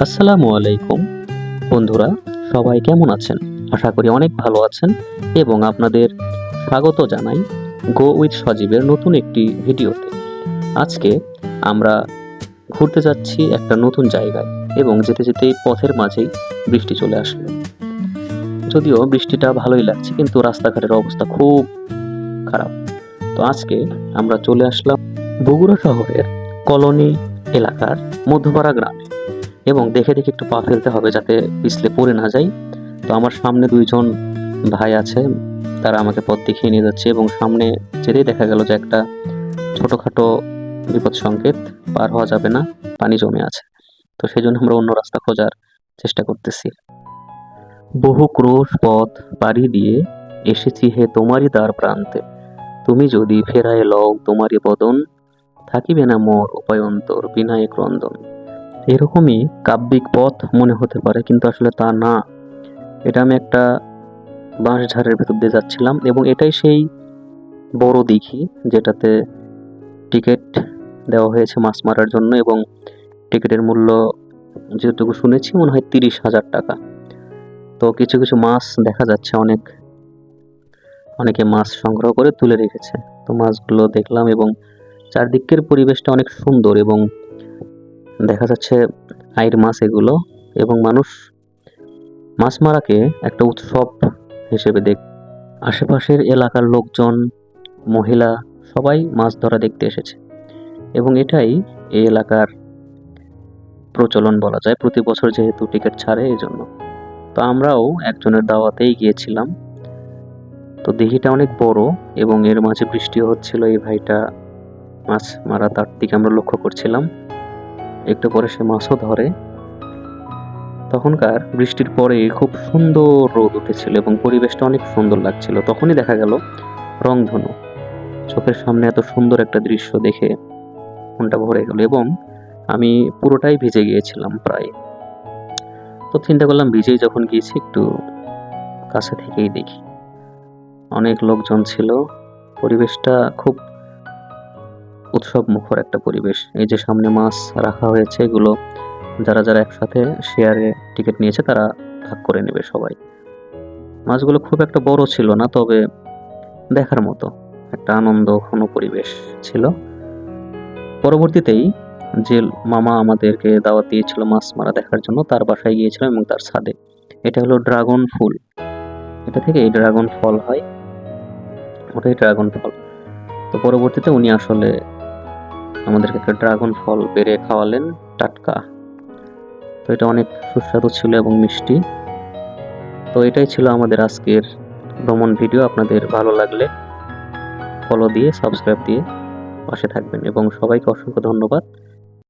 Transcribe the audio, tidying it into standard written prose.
আসসালামু আলাইকুম বন্ধুরা, সবাই কেমন আছেন? আশা করি অনেক ভালো আছেন এবং আপনাদের স্বাগত জানাই গো উইথ সজীবের নতুন একটি ভিডিওতে। আজকে আমরা ঘুরতে যাচ্ছি একটা নতুন জায়গায় এবং যেতে যেতেই পথের মাঝেই বৃষ্টি চলে আসলো। যদিও বৃষ্টিটা ভালোই লাগছে, কিন্তু রাস্তাঘাটের অবস্থা খুব খারাপ। তো আজকে আমরা চলে আসলাম বগুড়া শহরের কলোনি এলাকার মধ্যপাড়া গ্রামে এবং দেখে দেখে একটু পা ফেলতে হবে যাতে পিছলে পড়ে না যাই। তো আমার সামনে দুইজন ভাই আছে, তারা আমাকে পথ দেখিয়ে নিয়ে যাচ্ছে এবং সামনে যেতেই দেখা গেল যে একটা ছোটোখাটো বিপদ সংকেত, পার হওয়া যাবে না, পানি জমে আছে। তো সেই জন্য আমরা অন্য রাস্তা খোঁজার চেষ্টা করতেছি। বহু ক্রোশ পথ পাড়ি দিয়ে এসেছি হে তোমারই দ্বার প্রান্তে, তুমি যদি ফেরায় লও তোমারই বদন, থাকিবে না মোর উপায়ন্তর বিনায়ক রন্দন। এরকমই কাব্যিক পথ মনে হতে পারে, কিন্তু আসলে তা না। এটা আমি একটা বাঁশঝাড়ের ভেতর দিয়ে যাচ্ছিলাম এবং এটাই সেই বড় দিঘি যেটাতে টিকিট দেওয়া হয়েছে মাছ মারার জন্য, এবং টিকিটের মূল্য যেটুকু শুনেছি মনে হয় 30,000 টাকা। তো কিছু কিছু মাছ দেখা যাচ্ছে, অনেকে মাছ সংগ্রহ করে তুলে রেখেছে। তো মাছগুলো দেখলাম এবং চারদিকের পরিবেশটা অনেক সুন্দর এবং দেখা যাচ্ছে আইর মাছ এগুলো, এবং মানুষ মাছ মারাকে একটা উৎসব হিসেবে আশেপাশের এলাকার লোকজন, মহিলা সবাই মাছ ধরা দেখতে এসেছে এবং এটাই এই এলাকার প্রচলন বলা যায়। প্রতি বছর যেহেতু টিকিট ছাড়ে এই জন্য। তো আমরাও একজনের দাওয়াতেই গিয়েছিলাম। তো দিঘিটা অনেক বড় এবং এর মাঝে বৃষ্টিও হচ্ছিল। এই ভাইটা মাছ মারা, তার দিকে আমরা লক্ষ্য করছিলাম। একটু পরে সে মাছও ধরে। তখনকার বৃষ্টির পরে খুব সুন্দর রোদ উঠেছিল এবং পরিবেশটা অনেক সুন্দর লাগছিল। তখনই দেখা গেল রংধনু। চোখের সামনে এত সুন্দর একটা দৃশ্য দেখে মনটা ভরে গেল এবং আমি পুরোটাই ভিজে গিয়েছিলাম প্রায়। তো চিন্তা করলাম ভিজেই যখন গিয়েছি একটু কাছে থেকেই দেখি। অনেক লোকজন ছিল, পরিবেশটা খুব উৎসব মুখর একটা পরিবেশ। এই যে সামনে মাছ রাখা হয়েছে, এগুলো যারা যারা একসাথে শেয়ারে টিকিট নিয়েছে তারা ভাগ করে নেবে সবাই। মাছগুলো খুব একটা বড় ছিল না, তবে দেখার মতো একটা আনন্দ ঘন পরিবেশ ছিল। পরবর্তীতেই যে মামা আমাদেরকে দাওয়াত দিয়েছিল মাছ মারা দেখার জন্য, তার বাসায় গিয়েছিলাম এবং তার ছাদে। এটা হলো ড্রাগন ফুল, এটা থেকে এই ড্রাগন ফল হয়, ওটাই ড্রাগন ফল। তো পরবর্তীতে উনি আসলে আমাদেরকে একটা ড্রাগন ফল পেড়ে খাওয়ালেন টাটকা। তো এটা অনেক সুস্বাদু ছিল এবং মিষ্টি। তো এটাই ছিল আমাদের আজকের ভ্রমণ ভিডিও। আপনাদের ভালো লাগলে ফলো দিয়ে, সাবস্ক্রাইব দিয়ে পাশে থাকবেন এবং সবাইকে অসংখ্য ধন্যবাদ।